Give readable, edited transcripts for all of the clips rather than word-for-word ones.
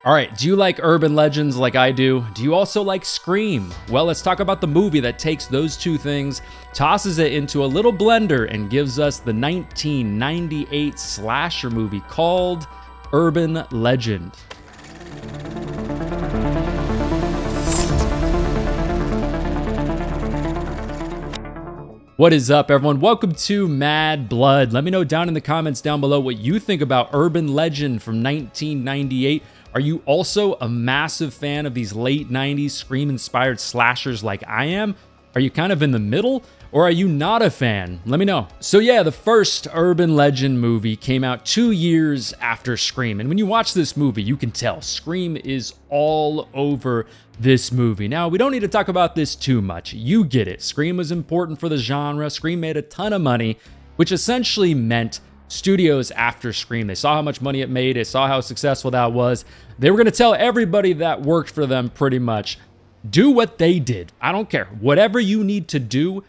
All right, do you like urban legends like I do? Do you also like Scream? Well, let's talk about the movie that takes those two things, tosses it into a little blender, and gives us the 1998 slasher movie called Urban Legend. What is up, everyone? Welcome to Mad Blood. Let me know down in the comments down below what you think about Urban Legend from 1998. Are you also a massive fan of these late 90s Scream-inspired slashers like I am? Are you kind of in the middle? Or are you not a fan? Let me know. So yeah, the first Urban Legend movie came out 2 years after Scream. And when you watch this movie, you can tell Scream is all over this movie. Now, we don't need to talk about this too much. You get it. Scream was important for the genre. Scream made a ton of money, which essentially meant studios after Scream, they saw how much money it made, they saw how successful that was. They were going to tell everybody that worked for them pretty much, do what they did. I don't care. Whatever you need to do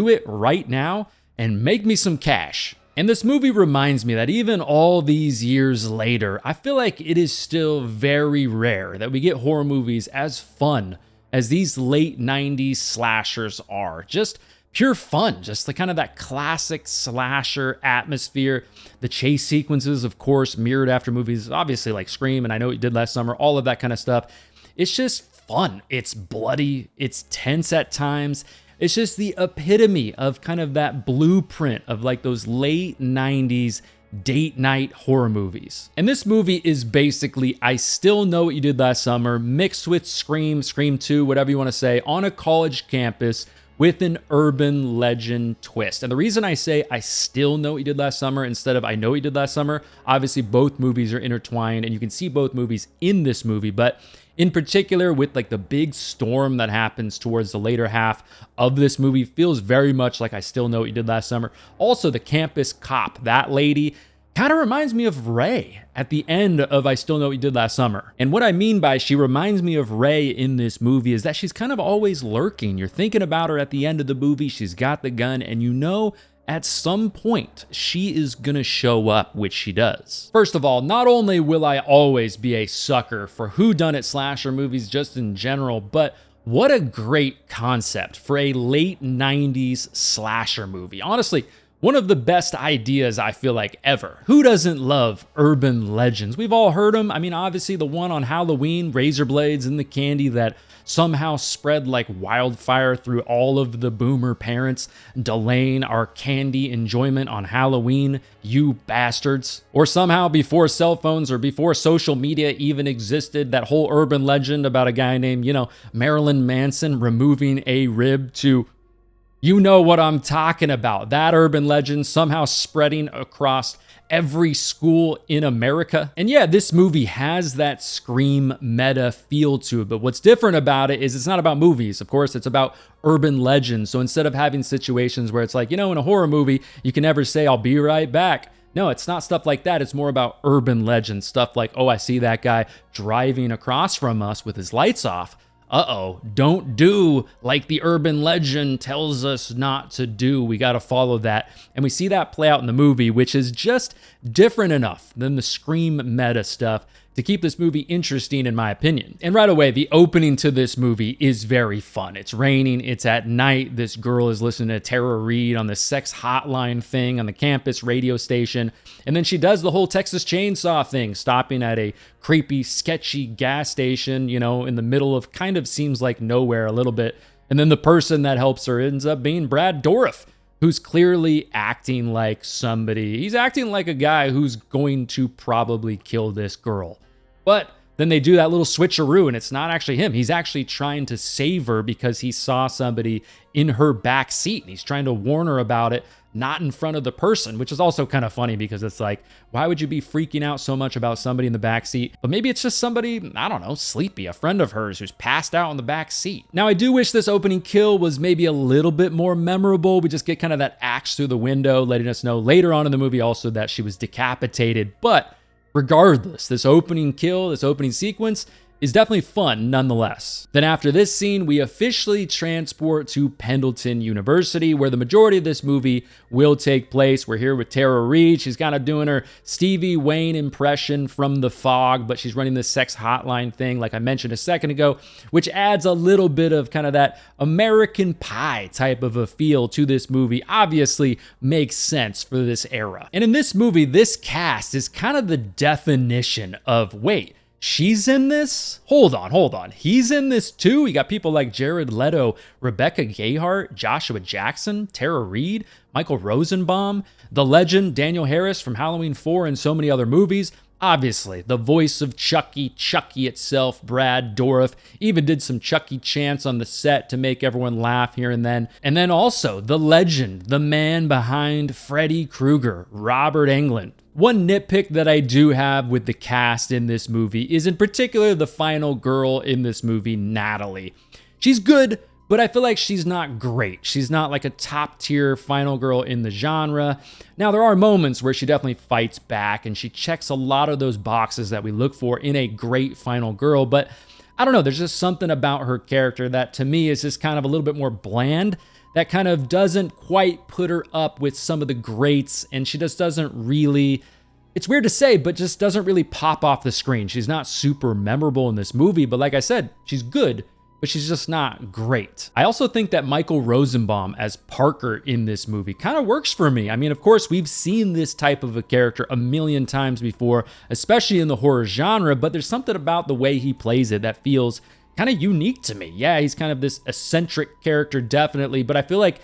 it right now and make me some cash. And this movie reminds me that even all these years later, I feel like it is still very rare that we get horror movies as fun as these late 90s slashers are. Just pure fun, just the kind of that classic slasher atmosphere. The chase sequences, of course, mirrored after movies, obviously like Scream and I Know What You Did Last Summer, all of that kind of stuff. It's just fun. It's bloody. It's tense at times. It's just the epitome of kind of that blueprint of like those late 90s date night horror movies. And this movie is basically I Still Know What You Did Last Summer mixed with Scream, Scream 2, whatever you want to say, on a college campus with an urban legend twist. And the reason I say I Still Know What You Did Last Summer instead of I Know What You Did Last Summer, obviously both movies are intertwined and you can see both movies in this movie, but in particular with like the big storm that happens towards the later half of this movie feels very much like I Still Know What You Did Last Summer. Also, the campus cop, that lady, kind of reminds me of Ray at the end of I Still Know What You Did Last Summer. And what I mean by she reminds me of Ray in this movie is that she's kind of always lurking. You're thinking about her at the end of the movie. She's got the gun and you know at some point she is gonna show up, which she does. First of all, not only will I always be a sucker for whodunit slasher movies just in general, but what a great concept for a late 90s slasher movie. Honestly, one of the best ideas I feel like ever. Who doesn't love urban legends? We've all heard them. I mean, obviously the one on Halloween, razor blades and the candy that somehow spread like wildfire through all of the boomer parents, delaying our candy enjoyment on Halloween, you bastards. Or somehow before cell phones or before social media even existed, that whole urban legend about a guy named, Marilyn Manson removing a rib to... You know what I'm talking about. That urban legend somehow spreading across every school in America. And yeah, this movie has that Scream meta feel to it, but what's different about it is it's not about movies. Of course, it's about urban legends. So instead of having situations where it's like, in a horror movie, you can never say, I'll be right back. No, it's not stuff like that. It's more about urban legends, stuff like, oh, I see that guy driving across from us with his lights off. Uh-oh, don't do like the urban legend tells us not to do. We got to follow that. And we see that play out in the movie, which is just different enough than the Scream meta stuff to keep this movie interesting, in my opinion. And right away, the opening to this movie is very fun. It's raining, it's at night. This girl is listening to Tara Reid on the sex hotline thing on the campus radio station. And then she does the whole Texas Chainsaw thing, stopping at a creepy, sketchy gas station, in the middle of kind of seems like nowhere a little bit. And then the person that helps her ends up being Brad Dourif, who's clearly acting like somebody. He's acting like a guy who's going to probably kill this girl. But then they do that little switcheroo and it's not actually him. He's actually trying to save her because he saw somebody in her back seat and he's trying to warn her about it, not in front of the person, which is also kind of funny because it's like, why would you be freaking out so much about somebody in the back seat? But maybe it's just somebody, I don't know, sleepy, a friend of hers who's passed out in the back seat. Now, I do wish this opening kill was maybe a little bit more memorable. We just get kind of that axe through the window, letting us know later on in the movie also that she was decapitated. But regardless, this opening kill, this opening sequence is definitely fun nonetheless. Then after this scene, we officially transport to Pendleton University, where the majority of this movie will take place. We're here with Tara Reid. She's kind of doing her Stevie Wayne impression from The Fog, but she's running this sex hotline thing, like I mentioned a second ago, which adds a little bit of kind of that American Pie type of a feel to this movie. Obviously makes sense for this era. And in this movie, this cast is kind of the definition of, wait, she's in this? Hold on. He's in this too? You got people like Jared Leto, Rebecca Gayheart, Joshua Jackson, Tara Reid, Michael Rosenbaum, the legend Danielle Harris from Halloween 4 and so many other movies. Obviously, the voice of Chucky itself, Brad Dourif, even did some Chucky chants on the set to make everyone laugh here and then. And then also the legend, the man behind Freddy Krueger, Robert Englund. One nitpick that I do have with the cast in this movie is in particular the final girl in this movie, Natalie. She's good, but I feel like she's not great. She's not like a top tier final girl in the genre. Now, there are moments where she definitely fights back and she checks a lot of those boxes that we look for in a great final girl, but I don't know, there's just something about her character that to me is just kind of a little bit more bland, that kind of doesn't quite put her up with some of the greats, and she just doesn't really, it's weird to say, but just doesn't really pop off the screen. She's not super memorable in this movie, but like I said, she's good, but she's just not great. I also think that Michael Rosenbaum as Parker in this movie kind of works for me. I mean, of course, we've seen this type of a character a million times before, especially in the horror genre, but there's something about the way he plays it that feels kind of unique to me. Yeah, he's kind of this eccentric character, definitely, but I feel like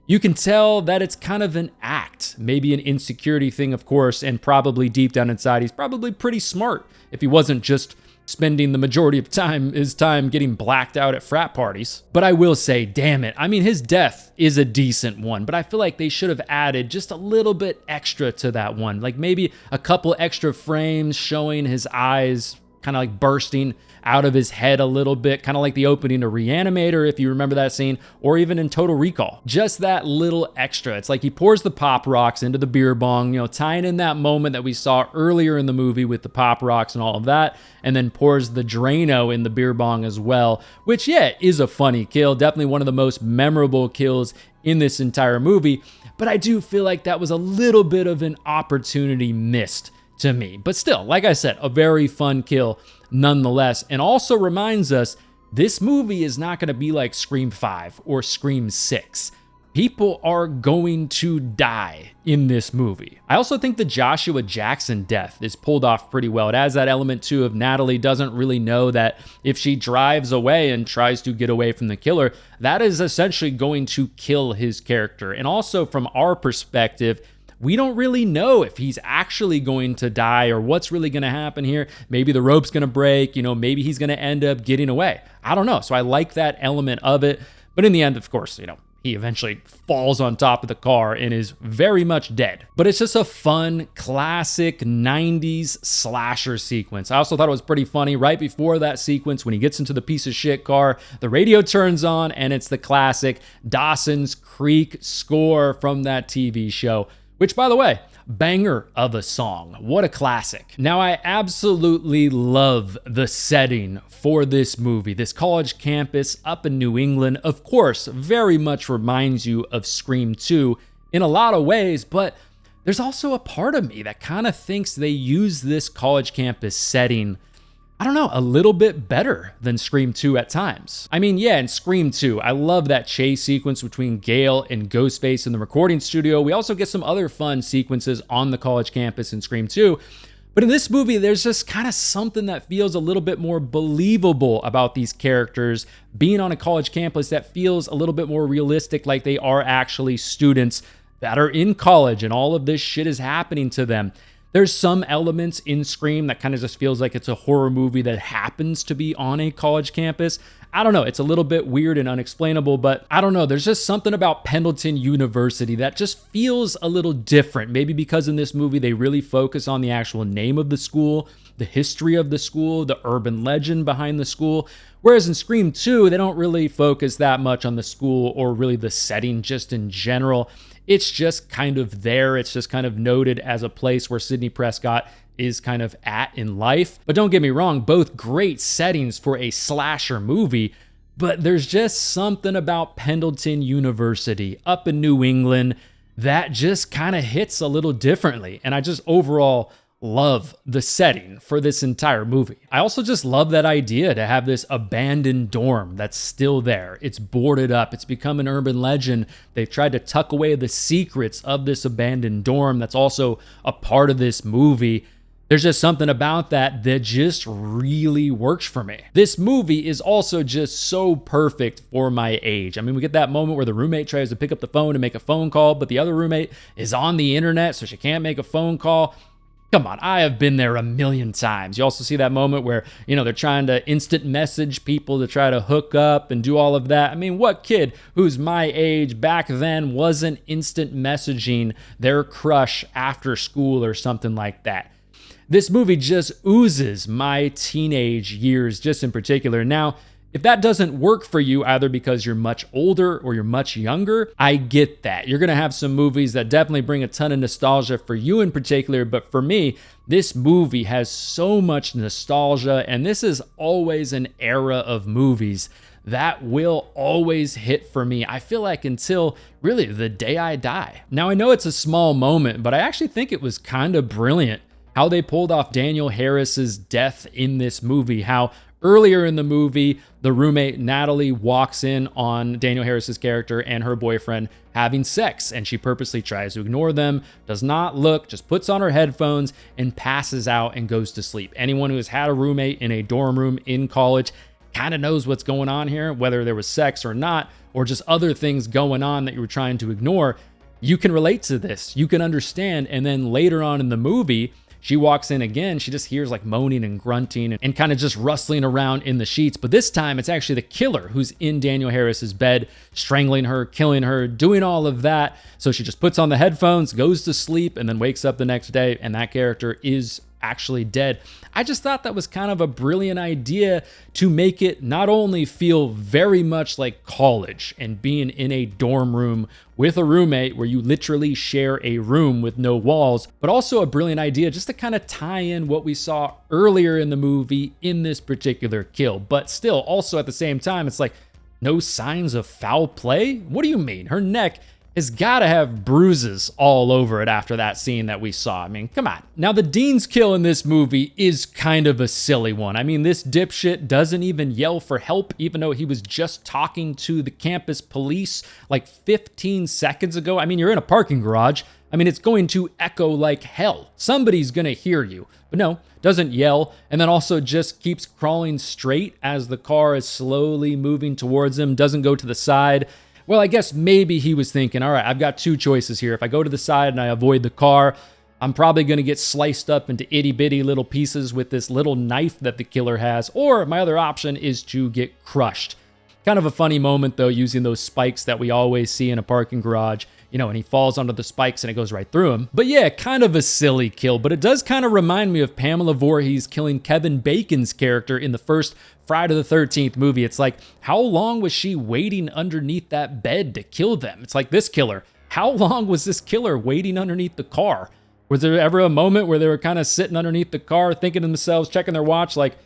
you can tell that it's kind of an act, maybe an insecurity thing, of course, and probably deep down inside, he's probably pretty smart if he wasn't just spending the majority of his time getting blacked out at frat parties. But I will say, damn it, I mean, his death is a decent one, but I feel like they should have added just a little bit extra to that one, like maybe a couple extra frames showing his eyes kind of like bursting out of his head a little bit, kind of like the opening to Reanimator, if you remember that scene, or even in Total Recall. Just that little extra. It's like he pours the pop rocks into the beer bong, you know, tying in that moment that we saw earlier in the movie with the pop rocks and all of that, and then pours the Drano in the beer bong as well, which, yeah, is a funny kill. Definitely one of the most memorable kills in this entire movie, but I do feel like that was a little bit of an opportunity missed to me. But still, like I said, a very fun kill nonetheless, and also reminds us this movie is not going to be like Scream 5 or Scream 6. People are going to die in this movie. I also think the Joshua Jackson death is pulled off pretty well. It has that element too of Natalie doesn't really know that if she drives away and tries to get away from the killer, that is essentially going to kill his character. And also from our perspective, we don't really know if he's actually going to die or what's really going to happen here. Maybe the rope's going to break, you know, maybe he's going to end up getting away. I don't know. So I like that element of it. But in the end, of course, you know, he eventually falls on top of the car and is very much dead. But it's just a fun, classic 90s slasher sequence. I also thought it was pretty funny. Right before that sequence, when he gets into the piece of shit car, the radio turns on and it's the classic Dawson's Creek score from that TV show. Which, by the way, banger of a song. What a classic. Now, I absolutely love the setting for this movie. This college campus up in New England, of course, very much reminds you of Scream 2 in a lot of ways, but there's also a part of me that kind of thinks they use this college campus setting, I don't know, a little bit better than Scream 2 at times. I mean, yeah, in Scream 2, I love that chase sequence between Gale and Ghostface in the recording studio. We also get some other fun sequences on the college campus in Scream 2. But in this movie, there's just kind of something that feels a little bit more believable about these characters being on a college campus that feels a little bit more realistic, like they are actually students that are in college and all of this shit is happening to them. There's some elements in Scream that kind of just feels like it's a horror movie that happens to be on a college campus. I don't know, it's a little bit weird and unexplainable, but I don't know, there's just something about Pendleton University that just feels a little different. Maybe because in this movie they really focus on the actual name of the school, the history of the school, the urban legend behind the school. Whereas in Scream 2, they don't really focus that much on the school or really the setting just in general. It's just kind of there. It's just kind of noted as a place where Sidney Prescott is kind of at in life. But don't get me wrong, both great settings for a slasher movie, but there's just something about Pendleton University up in New England that just kind of hits a little differently. And I just overall love the setting for this entire movie. I also just love that idea to have this abandoned dorm that's still there. It's boarded up. It's become an urban legend. They've tried to tuck away the secrets of this abandoned dorm that's also a part of this movie. There's just something about that that just really works for me. This movie is also just so perfect for my age. I mean, we get that moment where the roommate tries to pick up the phone to make a phone call, but the other roommate is on the internet, so she can't make a phone call. Come on, I have been there a million times. You also see that moment where, they're trying to instant message people to try to hook up and do all of that. I mean, what kid who's my age back then wasn't instant messaging their crush after school or something like that? This movie just oozes my teenage years, just in particular. Now, if that doesn't work for you, either because you're much older or you're much younger, I get that. You're going to have some movies that definitely bring a ton of nostalgia for you in particular, but for me, this movie has so much nostalgia, and this is always an era of movies that will always hit for me, I feel like, until really the day I die. Now, I know it's a small moment, but I actually think it was kind of brilliant how they pulled off Danielle Harris's death in this movie, how earlier in the movie, the roommate Natalie walks in on Danielle Harris's character and her boyfriend having sex, and she purposely tries to ignore them, does not look, just puts on her headphones and passes out and goes to sleep. Anyone who has had a roommate in a dorm room in college kind of knows what's going on here, whether there was sex or not, or just other things going on that you were trying to ignore. You can relate to this, you can understand, and then later on in the movie, she walks in again, she just hears like moaning and grunting and kind of just rustling around in the sheets. But this time it's actually the killer who's in Danielle Harris's bed, strangling her, killing her, doing all of that. So she just puts on the headphones, goes to sleep, and then wakes up the next day, and that character is actually dead. I just thought that was kind of a brilliant idea to make it not only feel very much like college and being in a dorm room with a roommate where you literally share a room with no walls, but also a brilliant idea just to kind of tie in what we saw earlier in the movie in this particular kill. But still, also at the same time, it's like, no signs of foul play? What do you mean? Her neck has got to have bruises all over it after that scene that we saw. I mean, come on. Now, the Dean's kill in this movie is kind of a silly one. I mean, this dipshit doesn't even yell for help, even though he was just talking to the campus police like 15 seconds ago. I mean, you're in a parking garage. I mean, it's going to echo like hell. Somebody's going to hear you. But no, doesn't yell, and then also just keeps crawling straight as the car is slowly moving towards him, doesn't go to the side. Well, I guess maybe he was thinking, all right, I've got two choices here. If I go to the side and I avoid the car, I'm probably going to get sliced up into itty bitty little pieces with this little knife that the killer has, or my other option is to get crushed. Kind of a funny moment, though, using those spikes that we always see in a parking garage, and he falls onto the spikes and it goes right through him. But yeah, kind of a silly kill, but it does kind of remind me of Pamela Voorhees killing Kevin Bacon's character in the first Friday the 13th movie. It's like, how long was she waiting underneath that bed to kill them? It's like this killer. How long was this killer waiting underneath the car? Was there ever a moment where they were kind of sitting underneath the car thinking to themselves, checking their watch, like,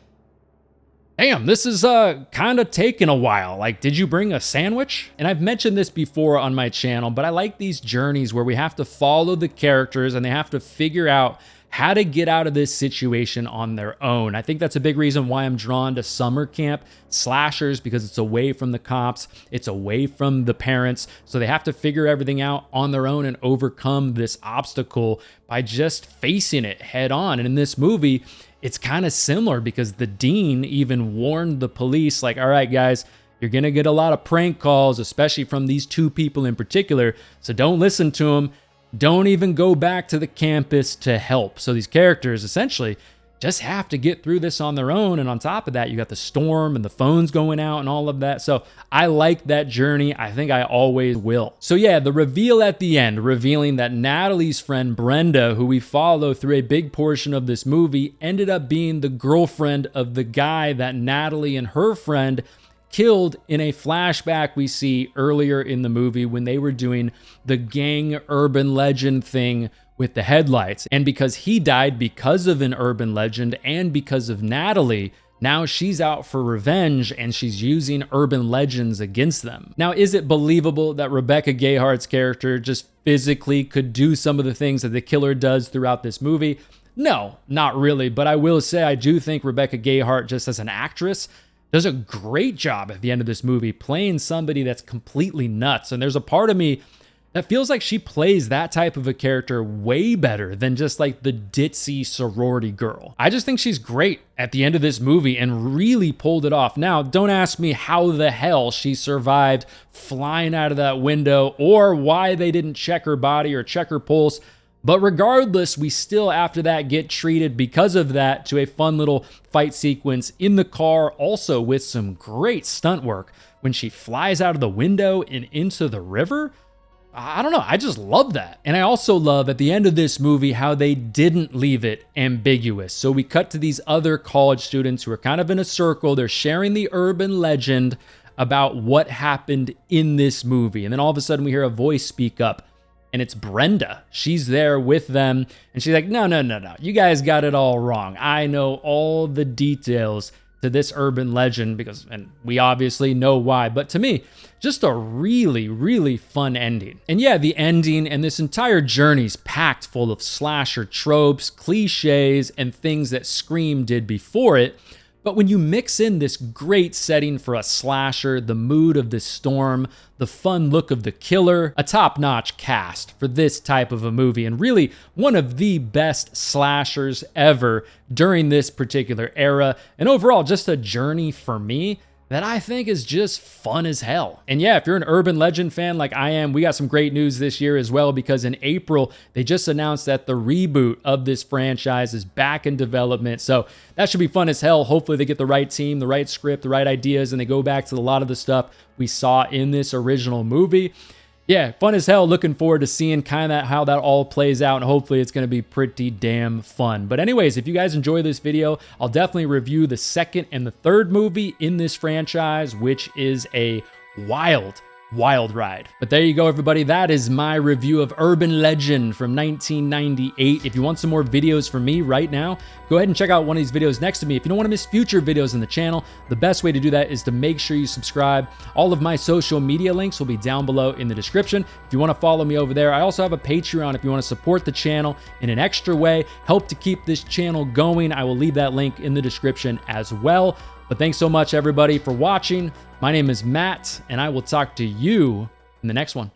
damn, this is kind of taking a while. Like, did you bring a sandwich? And I've mentioned this before on my channel, but I like these journeys where we have to follow the characters and they have to figure out how to get out of this situation on their own. I think that's a big reason why I'm drawn to summer camp slashers, because it's away from the cops, it's away from the parents, so they have to figure everything out on their own and overcome this obstacle by just facing it head on. And in this movie, it's kind of similar because the dean even warned the police, like, all right, guys, you're going to get a lot of prank calls, especially from these two people in particular, so don't listen to them. Don't even go back to the campus to help. So these characters essentially just have to get through this on their own. And on top of that, you got the storm and the phones going out and all of that. So I like that journey. I think I always will. So yeah, the reveal at the end, revealing that Natalie's friend Brenda, who we follow through a big portion of this movie, ended up being the girlfriend of the guy that Natalie and her friend killed in a flashback we see earlier in the movie when they were doing the gang urban legend thing with the headlights. And because he died because of an urban legend and because of Natalie, now she's out for revenge and she's using urban legends against them. Now, is it believable that Rebecca Gayheart's character just physically could do some of the things that the killer does throughout this movie? No, not really. But I will say I do think Rebecca Gayheart, just as an actress, does a great job at the end of this movie playing somebody that's completely nuts. And there's a part of me that feels like she plays that type of a character way better than just like the ditzy sorority girl. I just think she's great at the end of this movie and really pulled it off. Now, don't ask me how the hell she survived flying out of that window or why they didn't check her body or check her pulse. But regardless, we still after that get treated because of that to a fun little fight sequence in the car, also with some great stunt work when she flies out of the window and into the river. I don't know, I just love that. And I also love at the end of this movie how they didn't leave it ambiguous. So we cut to these other college students who are kind of in a circle. They're sharing the urban legend about what happened in this movie. And then all of a sudden we hear a voice speak up. And it's Brenda. She's there with them. And she's like, no. You guys got it all wrong. I know all the details to this urban legend and we obviously know why. But to me, just a really, really fun ending. And yeah, the ending and this entire journey's packed full of slasher tropes, cliches, and things that Scream did before it. But when you mix in this great setting for a slasher, the mood of the storm, the fun look of the killer, a top-notch cast for this type of a movie, and really one of the best slashers ever during this particular era, and overall just a journey for me that I think is just fun as hell. And yeah, if you're an urban legend fan like I am, we got some great news this year as well, because in April, they just announced that the reboot of this franchise is back in development. So that should be fun as hell. Hopefully they get the right team, the right script, the right ideas, and they go back to a lot of the stuff we saw in this original movie. Yeah, fun as hell. Looking forward to seeing kind of how that all plays out, and hopefully it's going to be pretty damn fun. But anyways, if you guys enjoy this video, I'll definitely review the second and the third movie in this franchise, which is a wild ride. But there you go, everybody. That is my review of Urban Legend from 1998. If you want some more videos from me right now, go ahead and check out one of these videos next to me. If you don't want to miss future videos in the channel, the best way to do that is to make sure you subscribe. All of my social media links will be down below in the description if you want to follow me over there. I also have a Patreon if you want to support the channel in an extra way, help to keep this channel going. I will leave that link in the description as well. But thanks so much, everybody, for watching. My name is Matt, and I will talk to you in the next one.